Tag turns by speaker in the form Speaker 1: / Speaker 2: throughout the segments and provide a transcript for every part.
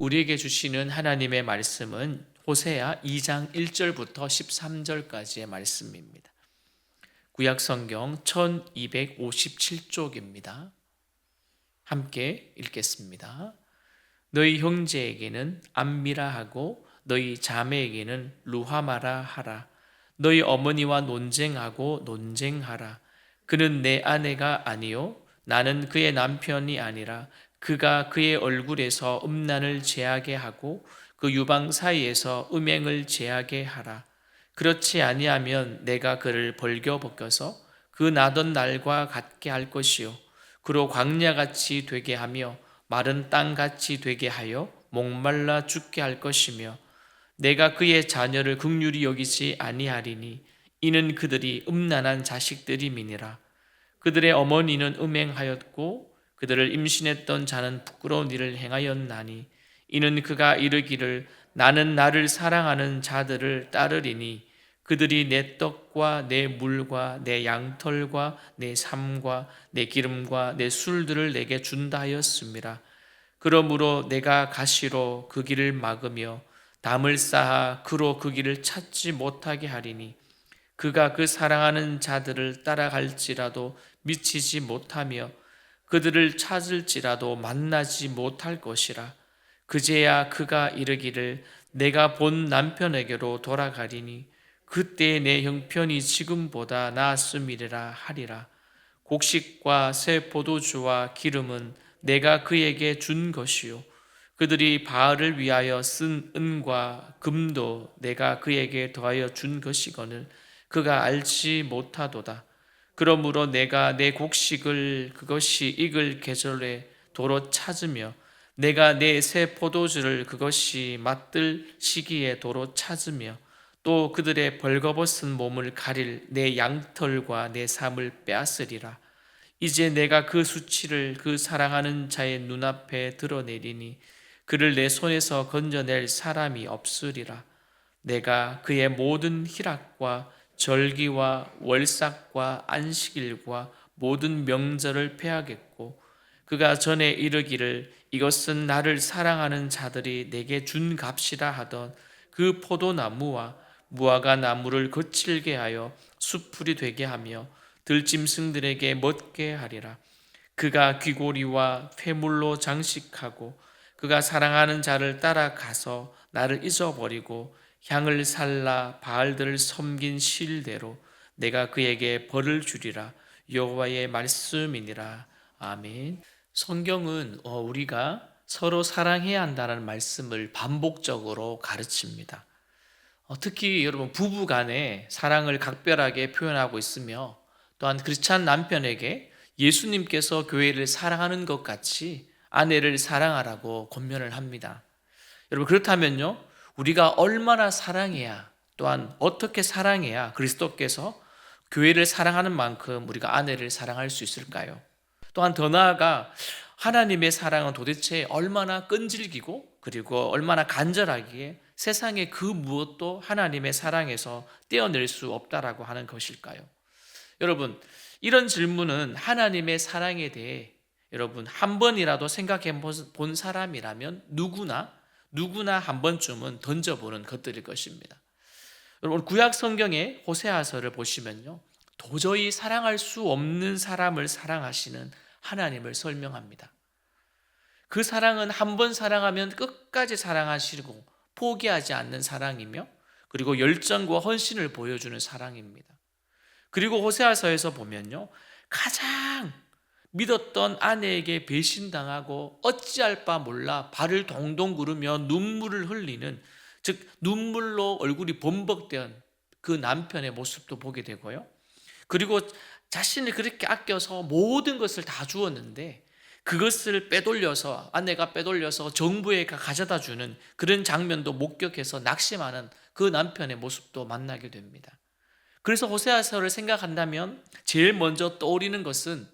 Speaker 1: 우리에게 주시는 하나님의 말씀은 호세아 2장 1절부터 13절까지의 말씀입니다. 구약성경 1257쪽입니다. 함께 읽겠습니다. 너희 형제에게는 암미라 하고 너희 자매에게는 루하마라 하라. 너희 어머니와 논쟁하고 논쟁하라. 그는 내 아내가 아니요 나는 그의 남편이 아니라 그가 그의 얼굴에서 음란을 제하게 하고 그 유방 사이에서 음행을 제하게 하라. 그렇지 아니하면 내가 그를 벌겨 벗겨서 그 나던 날과 같게 할 것이요 그로 광야같이 되게 하며 마른 땅같이 되게 하여 목말라 죽게 할 것이며 내가 그의 자녀를 긍휼히 여기지 아니하리니 이는 그들이 음란한 자식들임이니라. 그들의 어머니는 음행하였고 그들을 임신했던 자는 부끄러운 일을 행하였나니 이는 그가 이르기를 나는 나를 사랑하는 자들을 따르리니 그들이 내 떡과 내 물과 내 양털과 내 삶과 내 기름과 내 술들을 내게 준다 하였습니다. 그러므로 내가 가시로 그 길을 막으며 담을 쌓아 그로 그 길을 찾지 못하게 하리니 그가 그 사랑하는 자들을 따라갈지라도 미치지 못하며 그들을 찾을지라도 만나지 못할 것이라. 그제야 그가 이르기를 내가 본 남편에게로 돌아가리니 그때 내 형편이 지금보다 나았음이라 하리라. 곡식과 새 포도주와 기름은 내가 그에게 준 것이요 그들이 바알을 위하여 쓴 은과 금도 내가 그에게 더하여 준 것이거늘 그가 알지 못하도다. 그러므로 내가 내 곡식을 그것이 익을 계절에 도로 찾으며 내가 내 새 포도주를 그것이 맛들 시기에 도로 찾으며 또 그들의 벌거벗은 몸을 가릴 내 양털과 내 삶을 빼앗으리라. 이제 내가 그 수치를 그 사랑하는 자의 눈앞에 드러내리니 그를 내 손에서 건져낼 사람이 없으리라. 내가 그의 모든 희락과 절기와 월삭과 안식일과 모든 명절을 폐하겠고 그가 전에 이르기를 이것은 나를 사랑하는 자들이 내게 준 값이라 하던 그 포도나무와 무화과 나무를 거칠게 하여 숯불이 되게 하며 들짐승들에게 먹게 하리라. 그가 귀고리와 폐물로 장식하고 그가 사랑하는 자를 따라가서 나를 잊어버리고 향을 살라 바알들을 섬긴 실대로 내가 그에게 벌을 주리라. 여호와의 말씀이니라. 아멘. 성경은 우리가 서로 사랑해야 한다는 말씀을 반복적으로 가르칩니다. 특히 여러분 부부 간에 사랑을 각별하게 표현하고 있으며 또한 크리스찬 남편에게 예수님께서 교회를 사랑하는 것 같이 아내를 사랑하라고 권면을 합니다. 여러분 그렇다면요 우리가 얼마나 사랑해야 또한 어떻게 사랑해야 그리스도께서 교회를 사랑하는 만큼 우리가 아내를 사랑할 수 있을까요? 또한 더 나아가 하나님의 사랑은 도대체 얼마나 끈질기고 그리고 얼마나 간절하기에 세상의 그 무엇도 하나님의 사랑에서 떼어낼 수 없다라고 하는 것일까요? 여러분 이런 질문은 하나님의 사랑에 대해 여러분 한 번이라도 생각해 본 사람이라면 누구나 한 번쯤은 던져보는 것들일 것입니다. 여러분 구약 성경의 호세아서를 보시면요 도저히 사랑할 수 없는 사람을 사랑하시는 하나님을 설명합니다. 그 사랑은 한 번 사랑하면 끝까지 사랑하시고 포기하지 않는 사랑이며 그리고 열정과 헌신을 보여주는 사랑입니다. 그리고 호세아서에서 보면요 가장 믿었던 아내에게 배신당하고 어찌할 바 몰라 발을 동동 구르며 눈물을 흘리는 즉 눈물로 얼굴이 범벅된 그 남편의 모습도 보게 되고요 그리고 자신을 그렇게 아껴서 모든 것을 다 주었는데 그것을 빼돌려서 아내가 빼돌려서 정부에 가져다 주는 그런 장면도 목격해서 낙심하는 그 남편의 모습도 만나게 됩니다. 그래서 호세아서를 생각한다면 제일 먼저 떠오르는 것은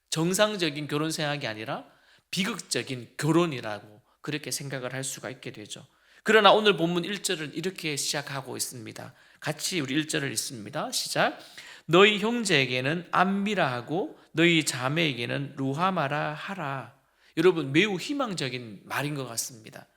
Speaker 1: 정상적인 결혼 생활이 아니라 비극적인 결혼이라고 그렇게 생각을 할 수가 있게 되죠. 그러나 오늘 본문 1절은 이렇게 시작하고 있습니다. 같이 우리 1절을 읽습니다. 시작. 너희 형제에게는 암미라 하고 너희 자매에게는 루하마라 하라. 여러분 매우 희망적인 말인 것 같습니다.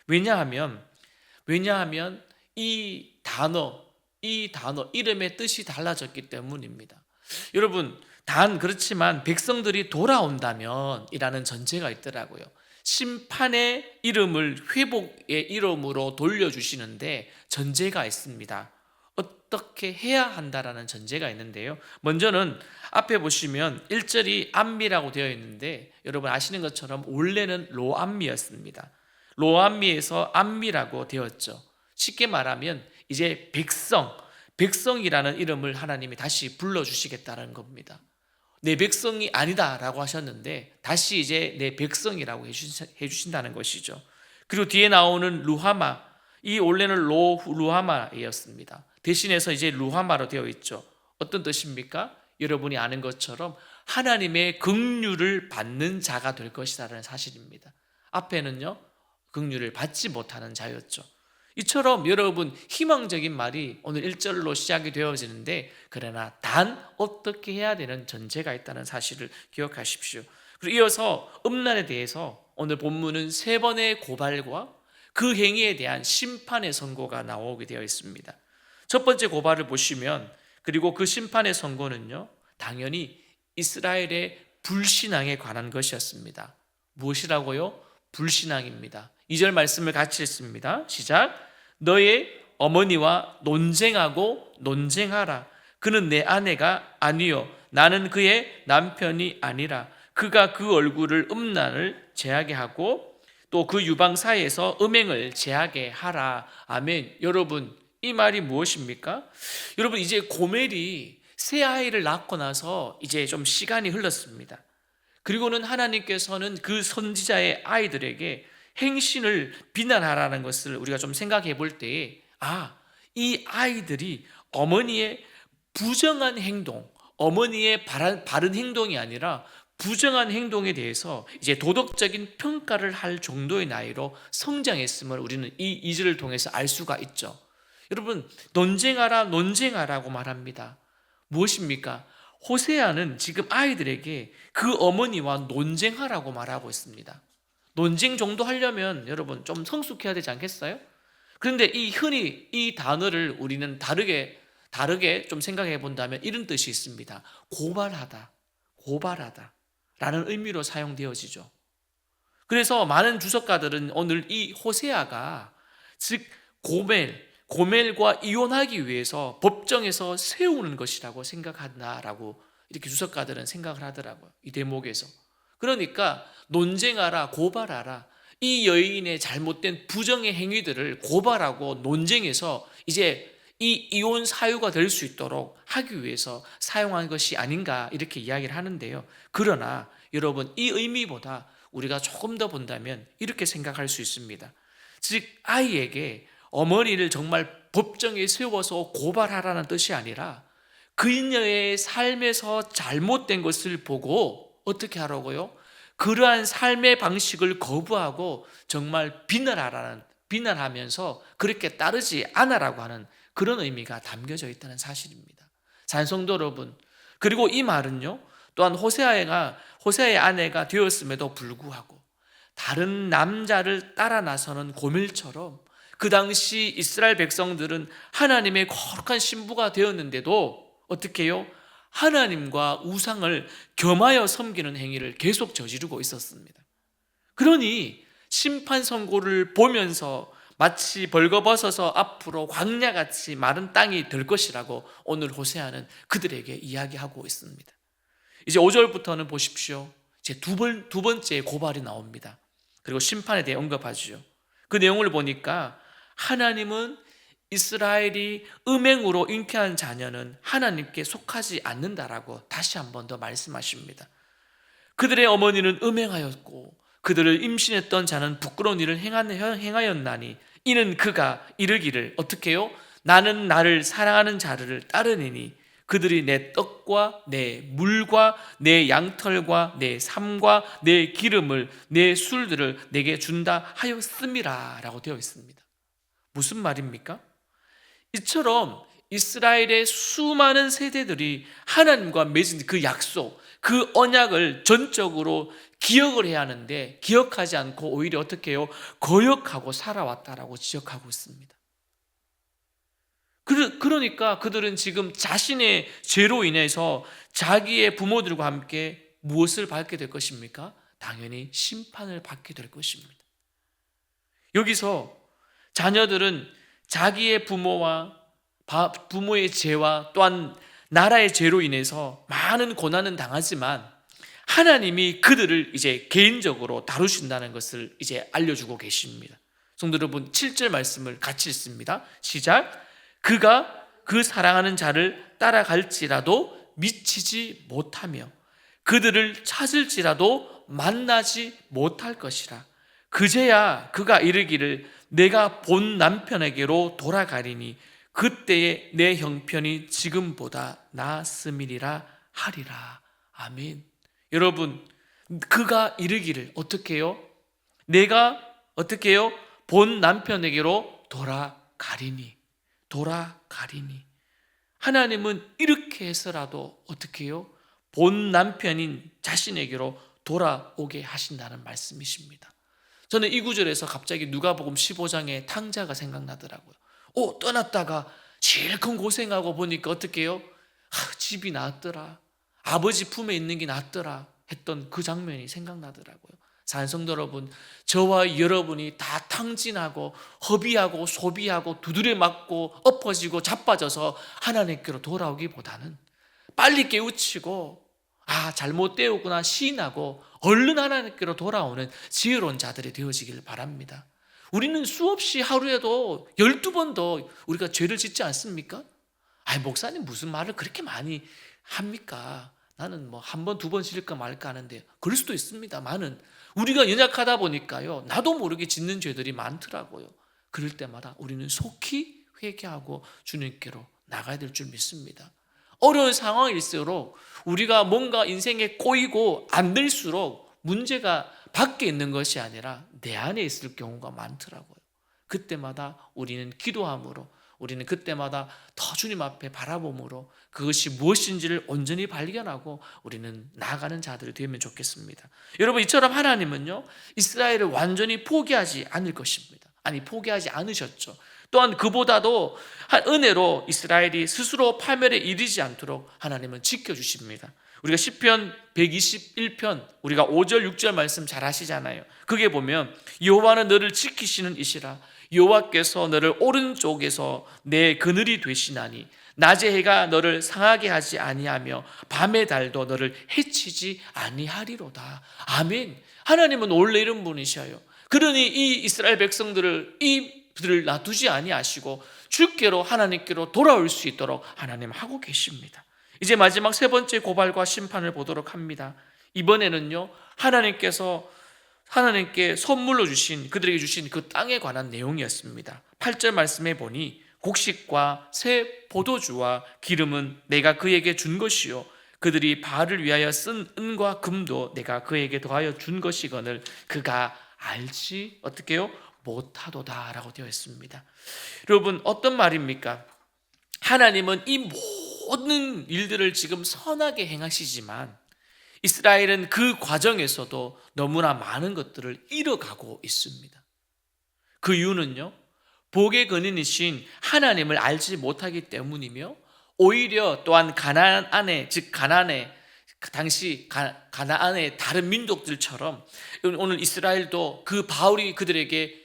Speaker 1: 왜냐하면 이 단어 이름의 뜻이 달라졌기 때문입니다. 여러분 단 그렇지만 백성들이 돌아온다면 이라는 전제가 있더라고요. 심판의 이름을 회복의 이름으로 돌려주시는데 전제가 있습니다. 어떻게 해야 한다라는 전제가 있는데요. 먼저는 앞에 보시면 1절이 암미라고 되어 있는데 여러분 아시는 것처럼 원래는 로암미였습니다. 로암미에서 암미라고 되었죠. 쉽게 말하면 이제 백성이라는 이름을 하나님이 다시 불러주시겠다는 겁니다. 내 백성이 아니다라고 하셨는데 다시 이제 내 백성이라고 해주신다는 것이죠. 그리고 뒤에 나오는 루하마, 이 원래는 루하마였습니다. 대신해서 이제 루하마로 되어 있죠. 어떤 뜻입니까? 여러분이 아는 것처럼 하나님의 긍휼을 받는 자가 될 것이라는 사실입니다. 앞에는요 긍휼을 받지 못하는 자였죠. 이처럼 여러분 희망적인 말이 오늘 1절로 시작이 되어지는데 그러나 단 어떻게 해야 되는 전제가 있다는 사실을 기억하십시오. 그리고 이어서 음란에 대해서 오늘 본문은 3번의 고발과 그 행위에 대한 심판의 선고가 나오게 되어 있습니다. 첫 번째 고발을 보시면 그리고 그 심판의 선고는요 당연히 이스라엘의 불신앙에 관한 것이었습니다. 무엇이라고요? 불신앙입니다. 2절 말씀을 같이 읽습니다. 시작. 너의 어머니와 논쟁하라. 그는 내 아내가 아니요 나는 그의 남편이 아니라 그가 그 얼굴을 음란을 제하게 하고 또 그 유방 사이에서 음행을 제하게 하라. 아멘. 여러분 이 말이 무엇입니까? 여러분 이제 고멜이 새 아이를 낳고 나서 이제 좀 시간이 흘렀습니다. 그리고는 하나님께서는 그 선지자의 아이들에게 행신을 비난하라는 것을 우리가 좀 생각해 볼 때에 이 아이들이 어머니의 부정한 행동, 어머니의 바른 행동이 아니라 부정한 행동에 대해서 이제 도덕적인 평가를 할 정도의 나이로 성장했음을 우리는 이 2절을 통해서 알 수가 있죠. 여러분 논쟁하라고 말합니다. 무엇입니까? 호세아는 지금 아이들에게 그 어머니와 논쟁하라고 말하고 있습니다. 논쟁 정도 하려면 여러분 좀 성숙해야 되지 않겠어요? 그런데 흔히 이 단어를 우리는 다르게 좀 생각해 본다면 이런 뜻이 있습니다. 고발하다 라는 의미로 사용되어지죠. 그래서 많은 주석가들은 오늘 이 호세아가 즉 고멜과 이혼하기 위해서 법정에서 세우는 것이라고 생각한다라고 이렇게 주석가들은 생각을 하더라고요. 이 대목에서. 그러니까 논쟁하라, 고발하라. 이 여인의 잘못된 부정의 행위들을 고발하고 논쟁해서 이제 이 이혼 사유가 될 수 있도록 하기 위해서 사용한 것이 아닌가 이렇게 이야기를 하는데요. 그러나 여러분 이 의미보다 우리가 조금 더 본다면 이렇게 생각할 수 있습니다. 즉 아이에게 어머니를 정말 법정에 세워서 고발하라는 뜻이 아니라 그녀의 삶에서 잘못된 것을 보고 어떻게 하라고요? 그러한 삶의 방식을 거부하고 정말 비난하면서 그렇게 따르지 않으라고 하는 그런 의미가 담겨져 있다는 사실입니다. 산성도 여러분, 그리고 이 말은요 또한 호세아의 아내가 되었음에도 불구하고 다른 남자를 따라 나서는 고멜처럼 그 당시 이스라엘 백성들은 하나님의 거룩한 신부가 되었는데도 어떻게 해요? 하나님과 우상을 겸하여 섬기는 행위를 계속 저지르고 있었습니다. 그러니 심판 선고를 보면서 마치 벌거벗어서 앞으로 광야같이 마른 땅이 될 것이라고 오늘 호세아는 그들에게 이야기하고 있습니다. 이제 5절부터는 보십시오. 이제 두 번째 고발이 나옵니다. 그리고 심판에 대해 언급하죠. 그 내용을 보니까 하나님은 이스라엘이 음행으로 잉태한 자녀는 하나님께 속하지 않는다라고 다시 한 번 더 말씀하십니다. 그들의 어머니는 음행하였고 그들을 임신했던 자는 부끄러운 일을 행하였나니 이는 그가 이르기를 어떻게 해요? 나는 나를 사랑하는 자를 따르니니 그들이 내 떡과 내 물과 내 양털과 내 삶과 내 기름을 내 술들을 내게 준다 하였음이라 라고 되어 있습니다. 무슨 말입니까? 이처럼 이스라엘의 수많은 세대들이 하나님과 맺은 그 약속, 그 언약을 전적으로 기억을 해야 하는데 기억하지 않고 오히려 어떻게 해요? 거역하고 살아왔다라고 지적하고 있습니다. 그러니까 그들은 지금 자신의 죄로 인해서 자기의 부모들과 함께 무엇을 받게 될 것입니까? 당연히 심판을 받게 될 것입니다. 여기서 자녀들은 자기의 부모의 죄와 또한 나라의 죄로 인해서 많은 고난은 당하지만 하나님이 그들을 이제 개인적으로 다루신다는 것을 이제 알려주고 계십니다. 성도 여러분, 7절 말씀을 같이 읽습니다. 시작. 그가 그 사랑하는 자를 따라갈지라도 미치지 못하며 그들을 찾을지라도 만나지 못할 것이라. 그제야 그가 이르기를 내가 본 남편에게로 돌아가리니 그때에 내 형편이 지금보다 나았음이리라 하리라. 아멘. 여러분, 그가 이르기를 어떻게 해요? 내가 어떻게 해요? 본 남편에게로 돌아가리니. 하나님은 이렇게 해서라도 어떻게 해요? 본 남편인 자신에게로 돌아오게 하신다는 말씀이십니다. 저는 이 구절에서 갑자기 누가복음 15장의 탕자가 생각나더라고요. 떠났다가 실컷 고생하고 보니까 어떻게 해요? 집이 낫더라, 아버지 품에 있는 게 낫더라 했던 그 장면이 생각나더라고요. 산성도 여러분, 저와 여러분이 다 탕진하고 허비하고 소비하고 두드려 맞고 엎어지고 자빠져서 하나님께로 돌아오기보다는 빨리 깨우치고 잘못되었구나 시인하고 얼른 하나님께로 돌아오는 지혜로운 자들이 되어지길 바랍니다. 우리는 수없이 하루에도 12번도 우리가 죄를 짓지 않습니까? 목사님 무슨 말을 그렇게 많이 합니까? 나는 한 번, 두 번 지을까 말까 하는데 그럴 수도 있습니다만은 우리가 연약하다 보니까요, 나도 모르게 짓는 죄들이 많더라고요. 그럴 때마다 우리는 속히 회개하고 주님께로 나가야 될 줄 믿습니다. 어려운 상황일수록 우리가 뭔가 인생에 꼬이고 안 될수록 문제가 밖에 있는 것이 아니라 내 안에 있을 경우가 많더라고요. 그때마다 우리는 기도함으로, 우리는 그때마다 더 주님 앞에 바라봄으로 그것이 무엇인지를 온전히 발견하고 우리는 나아가는 자들이 되면 좋겠습니다. 여러분, 이처럼 하나님은요, 이스라엘을 완전히 포기하지 않을 것입니다. 포기하지 않으셨죠. 또한 그보다도 은혜로 이스라엘이 스스로 파멸에 이르지 않도록 하나님은 지켜주십니다. 우리가 시편 121편 우리가 5절 6절 말씀 잘 아시잖아요. 그게 보면 여호와는 너를 지키시는 이시라. 여호와께서 너를 오른쪽에서 내 그늘이 되시나니 낮의 해가 너를 상하게 하지 아니하며 밤의 달도 너를 해치지 아니하리로다. 아멘. 하나님은 원래 이런 분이셔요. 그러니 이 이스라엘 백성들을 이들을 놔두지 아니하시고 주께로 하나님께로 돌아올 수 있도록 하나님 하고 계십니다. 이제 마지막 세 번째 고발과 심판을 보도록 합니다. 이번에는요, 하나님께 선물로 주신, 그들에게 주신 그 땅에 관한 내용이었습니다. 8절 말씀해 보니 곡식과 새 포도주와 기름은 내가 그에게 준 것이요 그들이 바알을 위하여 쓴 은과 금도 내가 그에게 더하여 준 것이거늘 그가 알지 어떻게 해요? 못하도다 라고 되어 있습니다. 여러분, 어떤 말입니까? 하나님은 이 모든 일들을 지금 선하게 행하시지만 이스라엘은 그 과정에서도 너무나 많은 것들을 잃어가고 있습니다. 그 이유는요, 복의 근인이신 하나님을 알지 못하기 때문이며 오히려 또한 가나안 안에, 즉 당시 가나안의 다른 민족들처럼 오늘 이스라엘도 그 바울이 그들에게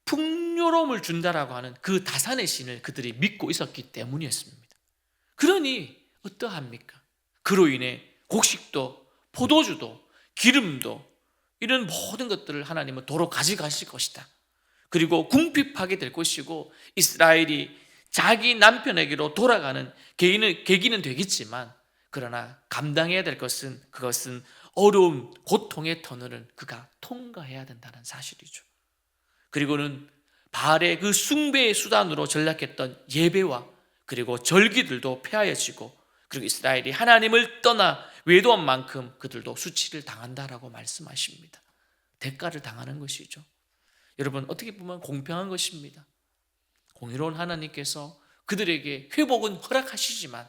Speaker 1: 풍요로움을 준다라고 하는 그 다산의 신을 그들이 믿고 있었기 때문이었습니다. 그러니 어떠합니까? 그로 인해 곡식도 포도주도 기름도 이런 모든 것들을 하나님은 도로 가져가실 것이다. 그리고 궁핍하게 될 것이고 이스라엘이 자기 남편에게로 돌아가는 계기는 되겠지만 그러나 감당해야 될 그것은 어려운 고통의 터널을 그가 통과해야 된다는 사실이죠. 그리고는 바알의 그 숭배의 수단으로 전락했던 예배와 그리고 절기들도 폐하여지고 그리고 이스라엘이 하나님을 떠나 외도한 만큼 그들도 수치를 당한다라고 말씀하십니다. 대가를 당하는 것이죠. 여러분, 어떻게 보면 공평한 것입니다. 공의로운 하나님께서 그들에게 회복은 허락하시지만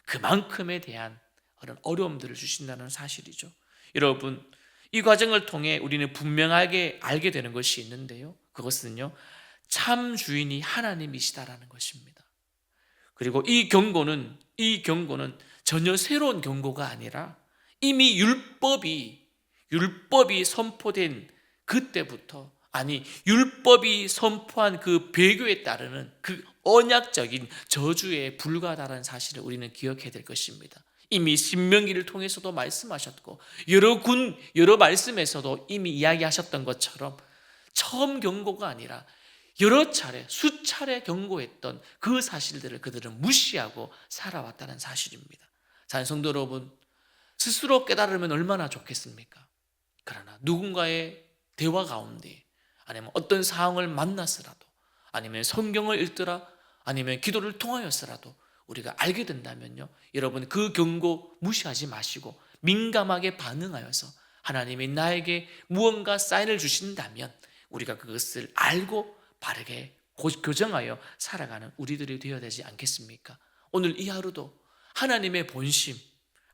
Speaker 1: 그만큼에 대한 그런 어려움들을 주신다는 사실이죠. 여러분, 이 과정을 통해 우리는 분명하게 알게 되는 것이 있는데요. 그것은요, 참 주인이 하나님이시다라는 것입니다. 그리고 이 경고는 전혀 새로운 경고가 아니라 이미 율법이 선포된 그때부터, 아니 율법이 선포한 그 배교에 따르는 그 언약적인 저주에 불과하다는 사실을 우리는 기억해야 될 것입니다. 이미 신명기를 통해서도 말씀하셨고 여러 말씀에서도 이미 이야기하셨던 것처럼 처음 경고가 아니라 여러 차례 수차례 경고했던 그 사실들을 그들은 무시하고 살아왔다는 사실입니다. 성도 여러분, 스스로 깨달으면 얼마나 좋겠습니까? 그러나 누군가의 대화 가운데, 아니면 어떤 상황을 만났으라도, 아니면 성경을 읽더라, 아니면 기도를 통하였으라도 우리가 알게 된다면요, 여러분, 그 경고 무시하지 마시고 민감하게 반응하여서 하나님이 나에게 무언가 사인을 주신다면 우리가 그것을 알고 바르게 교정하여 살아가는 우리들이 되어야 되지 않겠습니까? 오늘 이 하루도 하나님의 본심,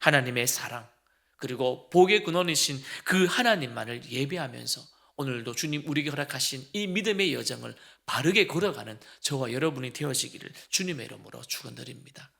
Speaker 1: 하나님의 사랑, 그리고 복의 근원이신 그 하나님만을 예배하면서 오늘도 주님 우리에게 허락하신 이 믿음의 여정을 바르게 걸어가는 저와 여러분이 되어지기를 주님의 이름으로 축원드립니다.